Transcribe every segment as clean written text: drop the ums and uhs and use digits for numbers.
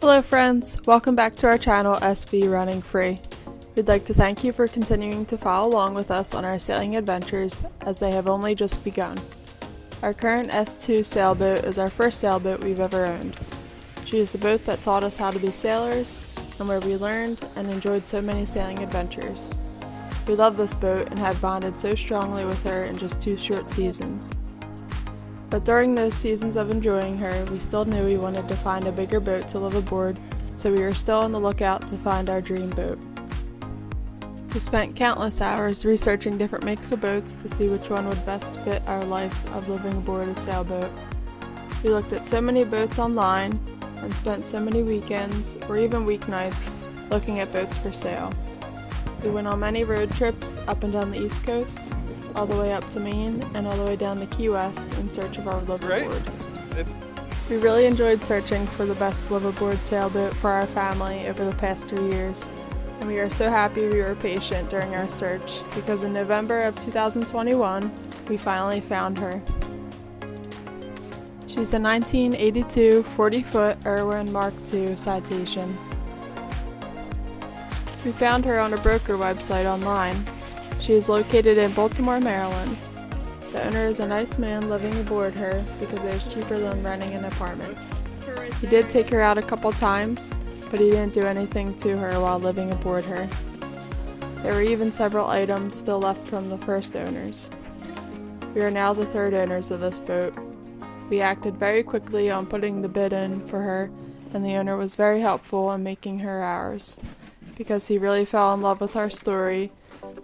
Hello friends, welcome back to our channel SV Running Free. We'd like to thank you for continuing to follow along with us on our sailing adventures as they have only just begun. Our current S2 sailboat is our first sailboat we've ever owned. She is the boat that taught us how to be sailors and where we learned and enjoyed so many sailing adventures. We love this boat and have bonded so strongly with her in just 2 short seasons. But during those seasons of enjoying her, we still knew we wanted to find a bigger boat to live aboard, so we were still on the lookout to find our dream boat. We spent countless hours researching different makes of boats to see which one would best fit our life of living aboard a sailboat. We looked at so many boats online and spent so many weekends, or even weeknights, looking at boats for sale. We went on many road trips up and down the East Coast, all the way up to Maine, and all the way down to Key West in search of our liveaboard. We really enjoyed searching for the best liveaboard sailboat for our family over the past 3 years, and we are so happy we were patient during our search, because in November of 2021, we finally found her. She's a 1982 40-foot Irwin Mark II Citation. We found her on a broker website online. She is located in Baltimore, Maryland. The owner is a nice man living aboard her because it is cheaper than renting an apartment. He did take her out a couple times, but he didn't do anything to her while living aboard her. There were even several items still left from the first owners. We are now the third owners of this boat. We acted very quickly on putting the bid in for her, and the owner was very helpful in making her ours, because he really fell in love with our story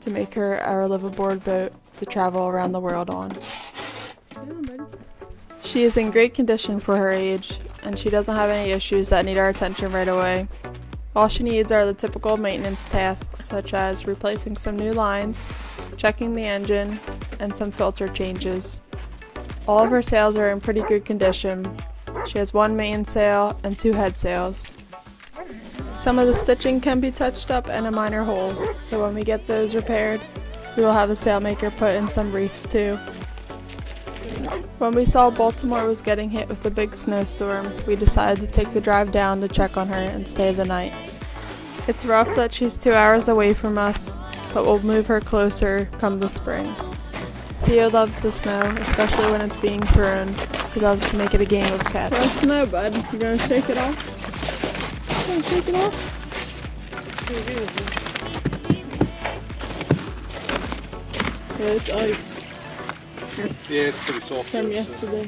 to make her our liveaboard boat to travel around the world on. She is in great condition for her age, and she doesn't have any issues that need our attention right away. All she needs are the typical maintenance tasks, such as replacing some new lines, checking the engine, and some filter changes. All of her sails are in pretty good condition. She has 1 mainsail and 2 head sails. Some of the stitching can be touched up and a minor hole, so when we get those repaired, we will have a sailmaker put in some reefs too. When we saw Baltimore was getting hit with a big snowstorm, we decided to take the drive down to check on her and stay the night. It's rough that she's 2 hours away from us, but we'll move her closer come the spring. Theo loves the snow, especially when it's being thrown. He loves to make it a game of catch. What's snow, bud? You gonna shake it off? Shake it off? Yeah, it's ice. Yeah, it's pretty soft. From yesterday.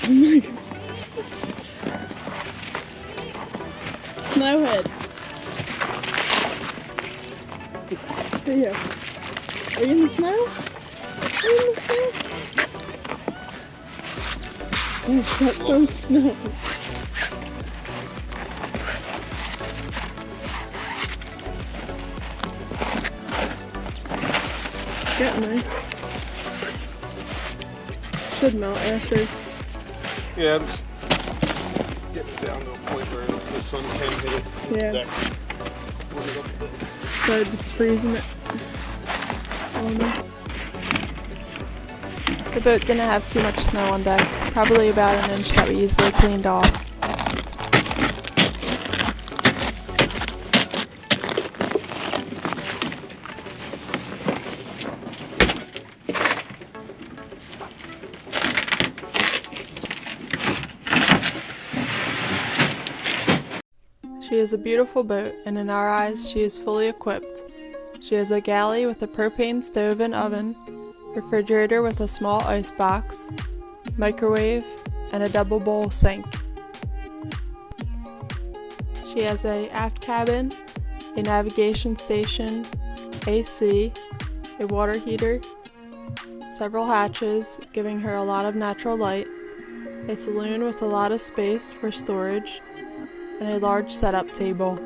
Oh my god. Snowhead. Here. Are you in the snow? Are you in the snow? Oh, it's got so much snow. Getting there. Should melt after. Yeah, I'm just getting down to a point where the sun can hit it. Yeah. So just freezing it. The boat didn't have too much snow on deck, probably about an inch that we easily cleaned off. She is a beautiful boat, and in our eyes she is fully equipped. She has a galley with a propane stove and oven, refrigerator with a small ice box, microwave, and a double bowl sink. She has a aft cabin, a navigation station, AC, a water heater, several hatches giving her a lot of natural light, a saloon with a lot of space for storage, and a large setup table.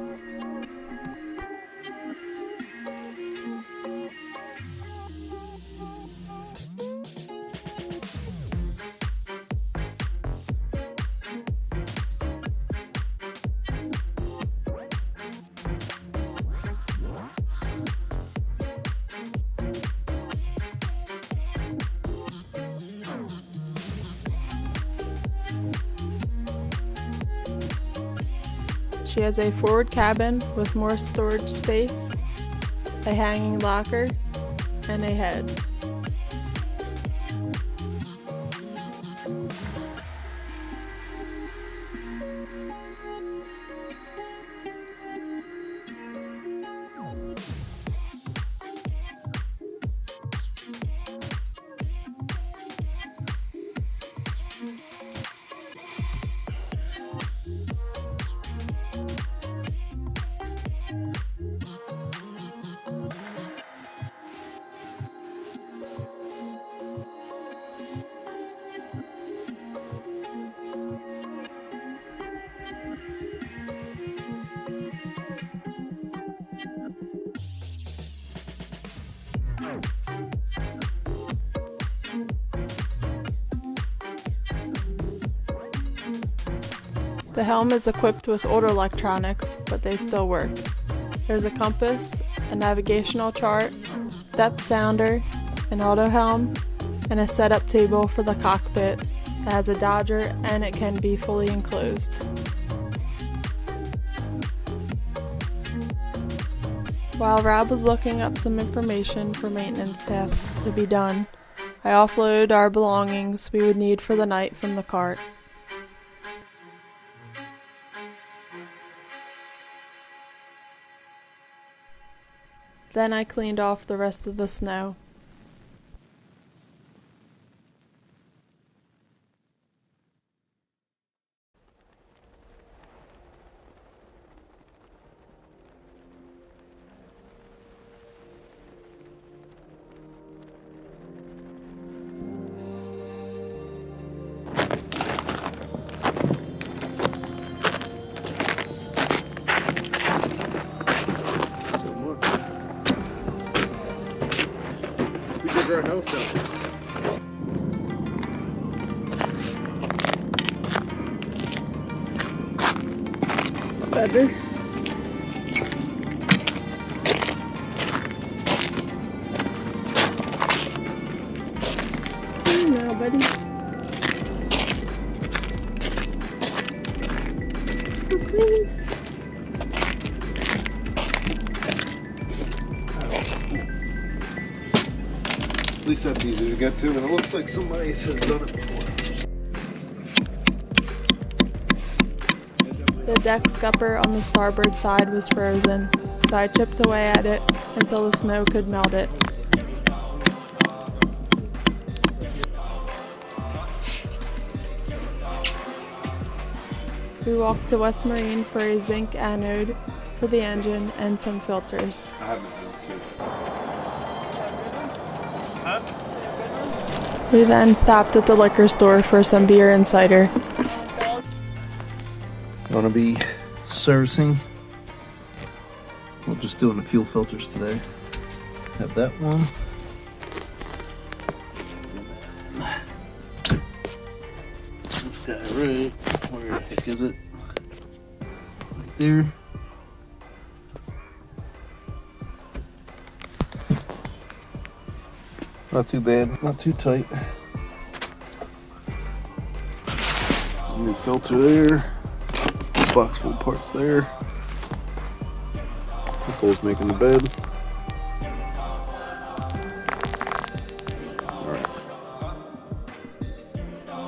She has a forward cabin with more storage space, a hanging locker, and a head. The helm is equipped with older electronics, but they still work. There's a compass, a navigational chart, depth sounder, an auto helm, and a setup table for the cockpit. It has a dodger and it can be fully enclosed. While Rob was looking up some information for maintenance tasks to be done, I offloaded our belongings we would need for the night from the cart. Then I cleaned off the rest of the snow. Our house out this. It's better. Hey now, buddy. So clean. At least that's easy to get to, and it looks like somebody has done it before. The deck scupper on the starboard side was frozen, so I chipped away at it until the snow could melt it. We walked to West Marine for a zinc anode for the engine and some filters. I have my zinc too. We then stopped at the liquor store for some beer and cider. Gonna be servicing. We're just doing the fuel filters today. Have that one. And then this guy right, where the heck is it? Right there. Not too bad, not too tight. There's a new filter there. Box full of parts there. Nicole's making the bed. Alright.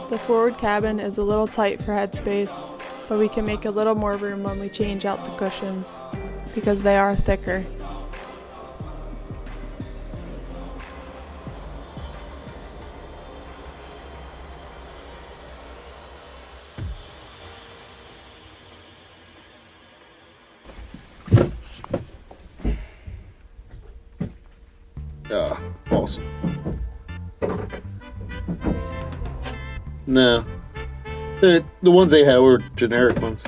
The forward cabin is a little tight for headspace, but we can make a little more room when we change out the cushions, because they are thicker. Awesome. No. The ones they had were generic ones.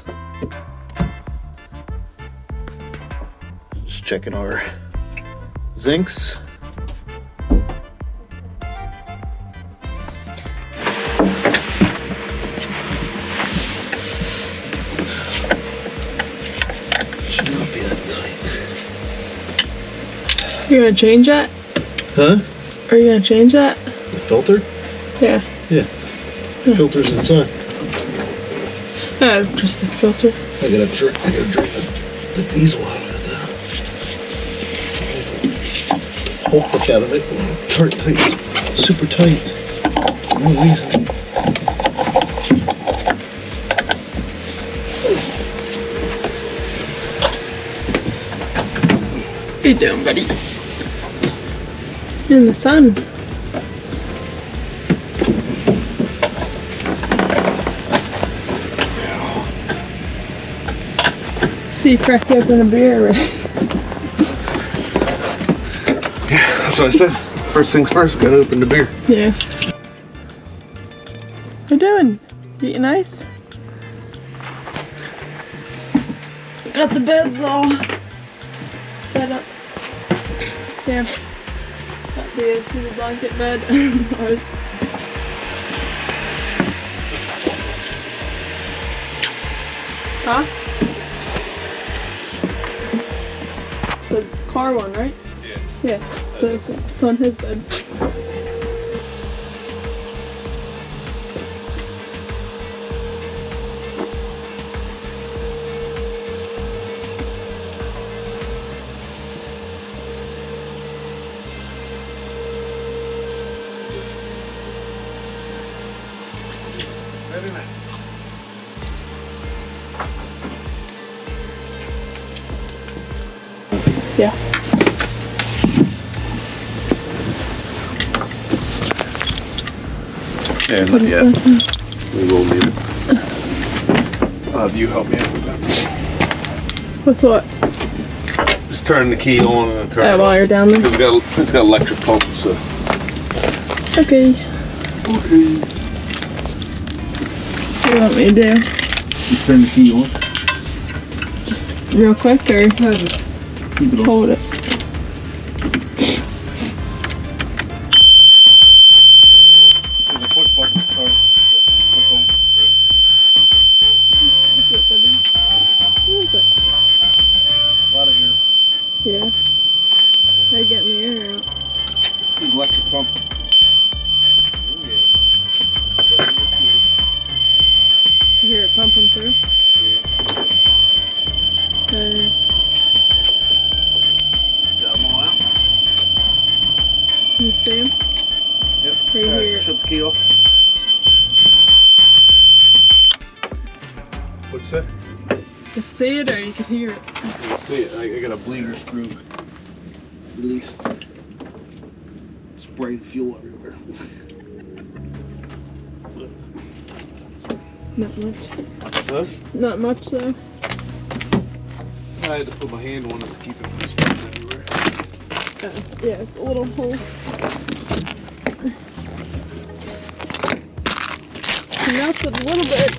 Just checking our zincs. Should not be that tight. You gonna change that? Huh? Are you gonna change that? The filter? Yeah. Yeah. The filter's inside. Just the filter. I gotta drain the diesel out of it. Whole hook out of it. Tight, super tight. No reason. What are you doing, buddy? In the sun. See, you cracked open a beer already. Yeah, that's what I said. First things first, gotta open the beer. Yeah. What you doing? You eating ice? Got the beds all set up. Yeah. Got the single blanket bed. Ours. Huh? The car one, right? Yeah. So it's on his bed. Very nice. Yeah. Yeah, not yet. We will need it. You help me out with that. With what? Just turn the key on and turn it While on. you're down there? It's got electric pump, so. Okay. Okay. What do you want me to do? You turn the key on. Just real quick or Keep it on. hold it? There's a push button to start. Push on. What's it, buddy? What is it? A lot of air. Yeah. They're getting the air out. Electric pump. Oh yeah. You hear it pumping through? Yeah. Okay. Got them all out. You see them? Yep. Right here. Shut the key off. What's that? You could see it or you could hear it. You can see it. I got a bleeder screw released. Sprayed fuel everywhere. Not much. Us? Not much though. I had to put my hand on it to keep it from spraying everywhere. Yeah, it's a little hole. It melted a little bit.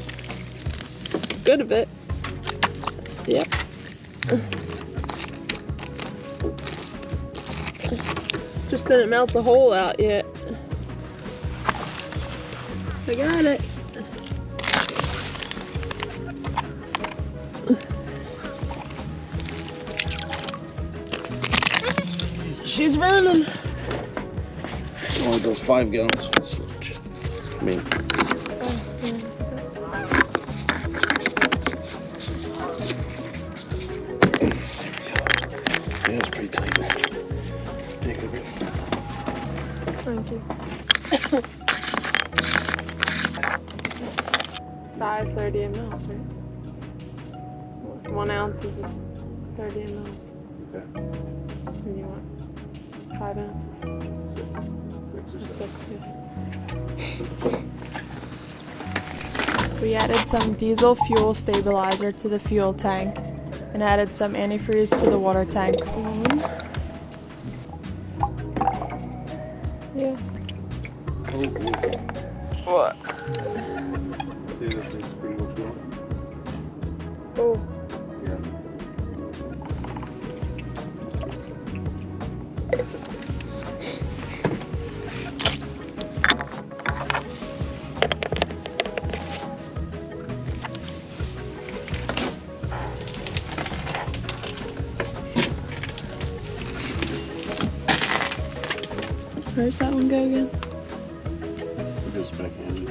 Good a bit. Yep. Just didn't melt the hole out yet. I got it. She's running. Only goes 5 gallons. I mean, yeah, it's pretty tight. Take a bit. Thank you. 5 30 mLs, right? Well, it's 1 ounce is 30 mLs. Okay. And you want 5 ounces? 6 or 6, yeah. We added some diesel fuel stabilizer to the fuel tank and added some antifreeze to the water tanks. Yeah. What? See, that thing's pretty much going. Oh. Yeah. Where's that one go again? It goes back in.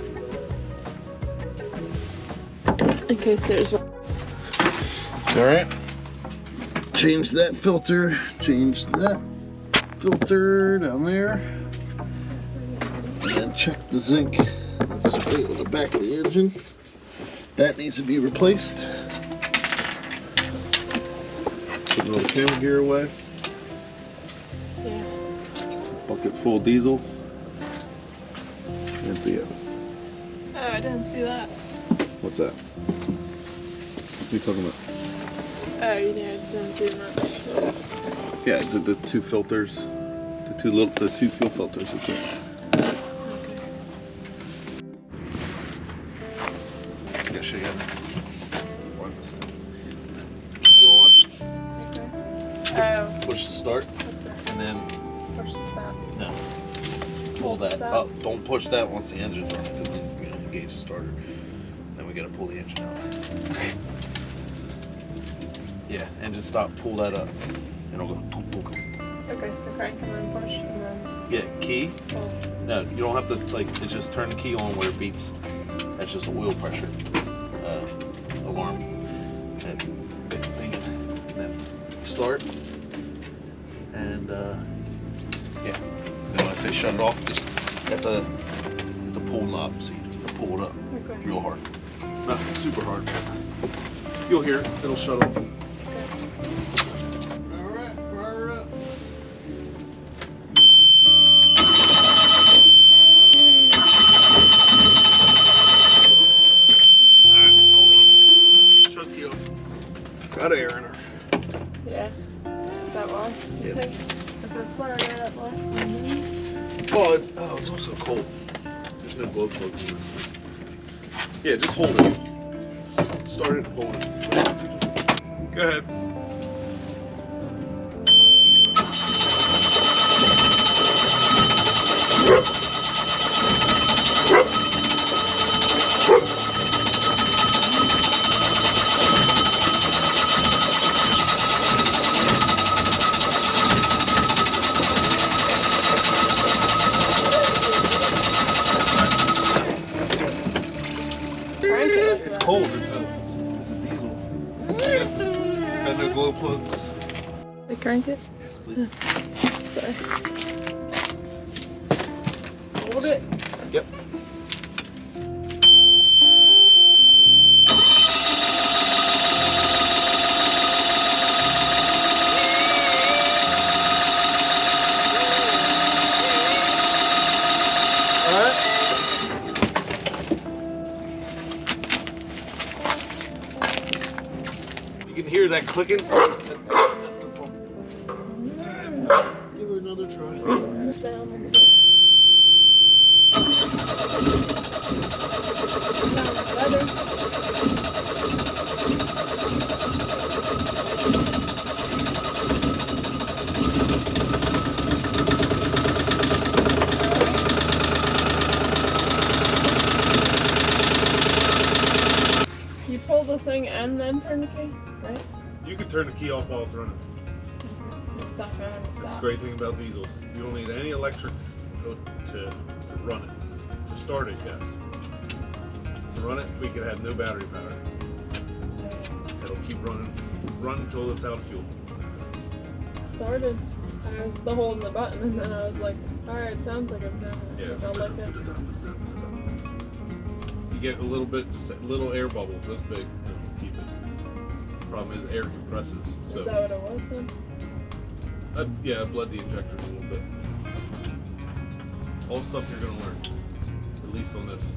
in case there's one. Alright. Change that filter. Change that filter down there. And then check the zinc. That's right on the back of the engine. That needs to be replaced. Put another camera gear away. Yeah. Bucket full of diesel. Empty it. Oh, I didn't see that. What's that? What are you talking about? Oh, you didn't do much. Yeah, the two filters, the two fuel filters. That's it. Okay. I gotta show you how to run this thing. Key on. Okay. Oh. Push the start, That's right. and then Push the stop. no, pull that Stop. up. Don't push that once the engine's on, because then we're gonna engage the starter. Then we gotta pull the engine out. Yeah, engine stop. Pull that up, and it'll go. Tunk, tunk. Okay, so crank and then push and then Yeah, key. pull. No, you don't have to it's just turn the key on where it beeps. That's just a oil pressure alarm. And then start. And yeah. Then when I say shut it off, it's a pull knob, so you pull it up Okay. real hard. Not super hard. You'll hear it. It'll shut off. Okay. All right, fire up. Got air in her. Yeah. Is that why? You Yep. think? Is it started up less than me? Oh, it's also cold. There's no glow plugs in this thing. Yeah, just hold it. Start it and hold it. Go ahead. Crank it. It's cold. It's a diesel. Got no glow plugs. They crank it? Yes, please. Sorry. Hold it. Yep. All right. You can hear that clicking. That's the pump. Give her another try. Press down a little bit. Sounds better. You pull the thing and then turn the key, right? You can turn the key off while it's running. It's not going to That's the stop. great thing about diesels. You don't need any electric to run it. To start it, yes. To run it, we could have no battery power. It'll keep running. Run until it's out of fuel. Started. I was still holding the button and then I was like, alright, it sounds like I'm done. Yeah. I'll lick it. You get a little bit, just a little air bubble this big, and keep it. Problem is air compresses. So Is that what it was then? yeah, I bled the injectors a little bit. All stuff you're gonna learn, at least on this.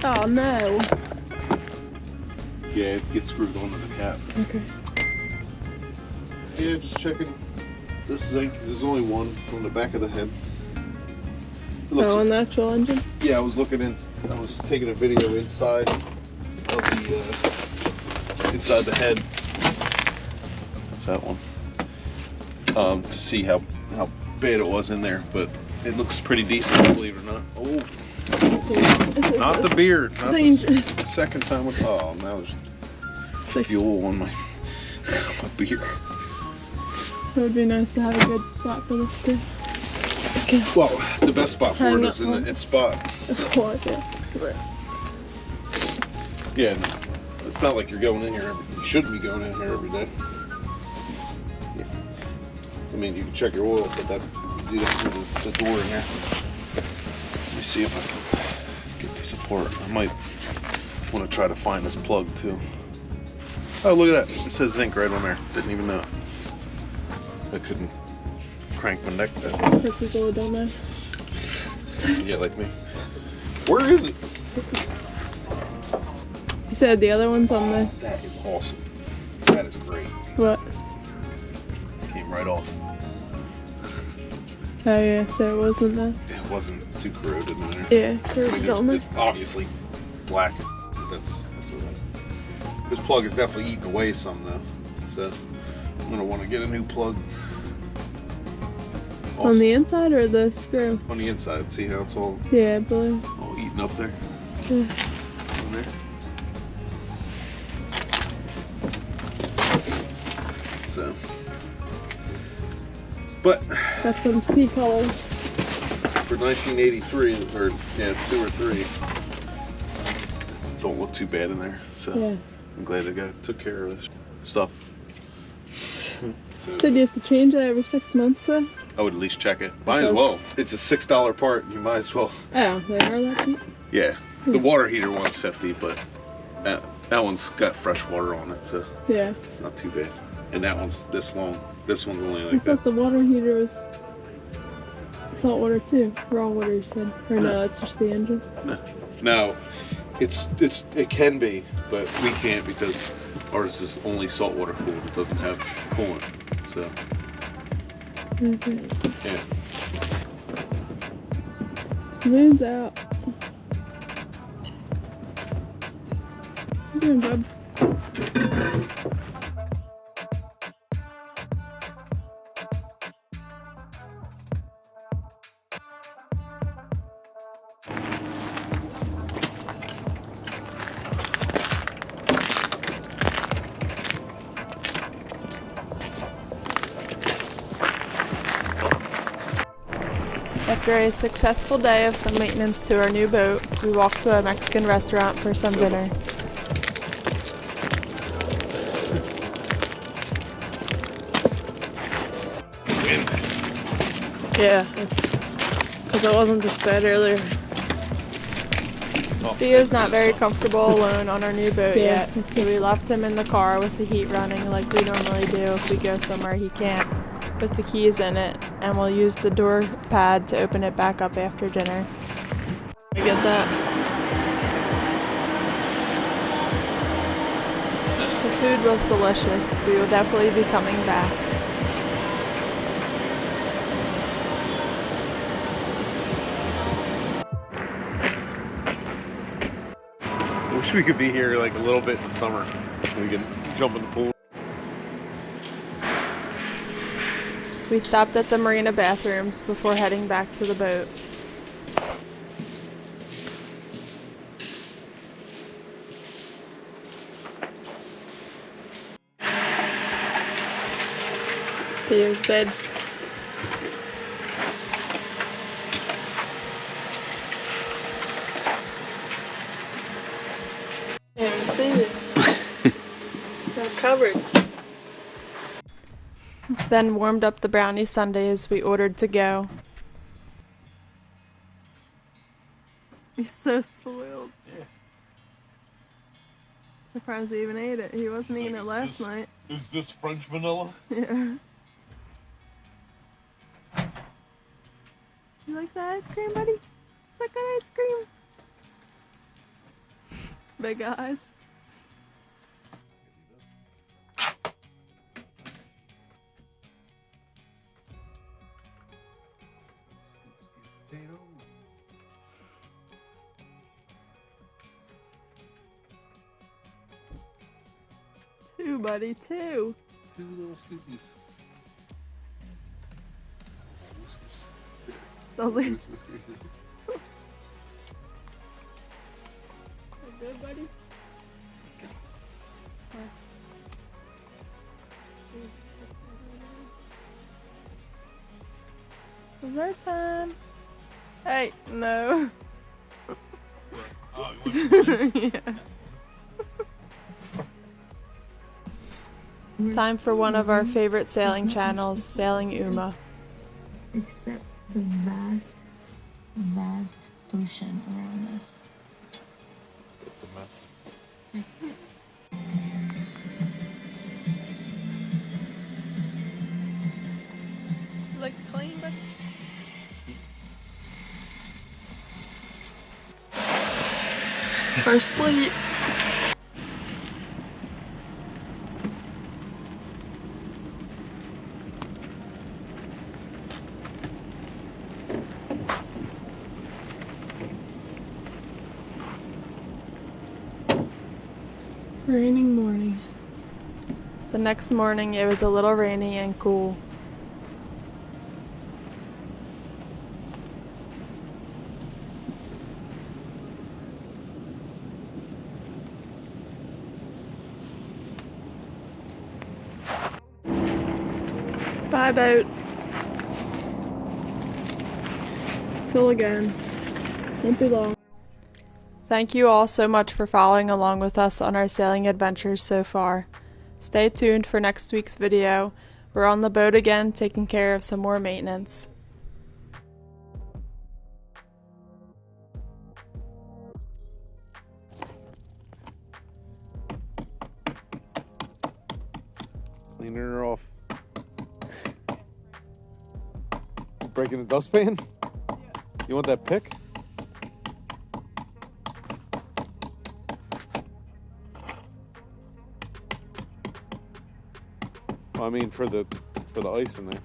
Oh no. Yeah, it gets screwed onto the cap. Okay. Yeah, just checking this zinc. There's only one on the back of the head. It looks- Oh, on the actual engine? Yeah, I was taking a video inside of the inside the head. That's that one. To see how bad it was in there, but it looks pretty decent, believe it or not. Oh, not the beard. Not dangerous. the second time. Oh, now there's fuel on my beer. It would be nice to have a good spot for this too. Okay. Well, the best spot for Hang it is up in one. its spot. Oh, okay. Yeah, It's not like you're going in here. You shouldn't be going in here every day. Yeah. I mean, you can check your oil, but you do that through the door in here. Let me see if I can get this apart. I might want to try to find this plug too. Oh, look at that. It says Zinc right on there. Didn't even know. I couldn't crank my neck down. For people who don't know. Yeah, like me. Where is it? You said the other one's on the... That is awesome. That is great. What? Came right off. Oh yeah, so it wasn't the... It wasn't too corroded in there. Yeah, corroded on there. It's obviously black. That's what this plug is definitely eating away some though. So I'm gonna want to get a new plug. Also, on the inside or the screw? on the inside. See how it's all Yeah, blue. all eaten up there. Yeah. On there. So, but Got some sea color. for 1983, or yeah, 2 or 3, don't look too bad in there. So Yeah. I'm glad I took care of this stuff. You said you have to change it every 6 months though? I would at least check it. Might as well. It's a $6 part. You might as well. Oh, they are that cheap? Yeah. The water heater one's $50, but that one's got fresh water on it, so Yeah. it's not too bad. And that one's this long. This one's only I like thought that. the water heater was salt water too. Raw water, you said. Or no, that's just the engine. Now, it can be, but we can't because ours is only saltwater cooled. It doesn't have coolant, so Okay. yeah. Balloon's out. What are you doing, bub? After a successful day of some maintenance to our new boat, we walked to a Mexican restaurant for some dinner. Wind. Yeah, it's because it wasn't this bad earlier. Theo's not very comfortable alone on our new boat yet, so we left him in the car with the heat running like we normally do if we go somewhere he can't, with the keys in it, and we'll use the door pad to open it back up after dinner. I get that. The food was delicious. We will definitely be coming back. I wish we could be here like a little bit in the summer. We can jump in the pool. We stopped at the marina bathrooms before heading back to the boat. Theo's bed. I haven't seen it. They're covered. Then warmed up the brownie sundaes we ordered to go. He's so spoiled. Yeah. Surprised he even ate it. He wasn't eating it last night. Is this French vanilla? Yeah. You like that ice cream, buddy? Is that good ice cream? Big eyes. Two, buddy, two. 2 little scoopies. Whiskers. Sounds like Whiskers. good, buddy. Dessert time. Hey, no. Oh, you want Yeah. Time for one of our favorite sailing channels, Sailing Uma. Except the vast, vast ocean around us. It's a mess. Like clean, but for sleep. Raining morning. The next morning it was a little rainy and cool. Bye boat. Till again. Won't be long. Thank you all so much for following along with us on our sailing adventures so far. Stay tuned for next week's video. We're on the boat again taking care of some more maintenance. Cleaning her off. Breaking the dustpan? Yeah. You want that pick? Well, I mean for the ice in there.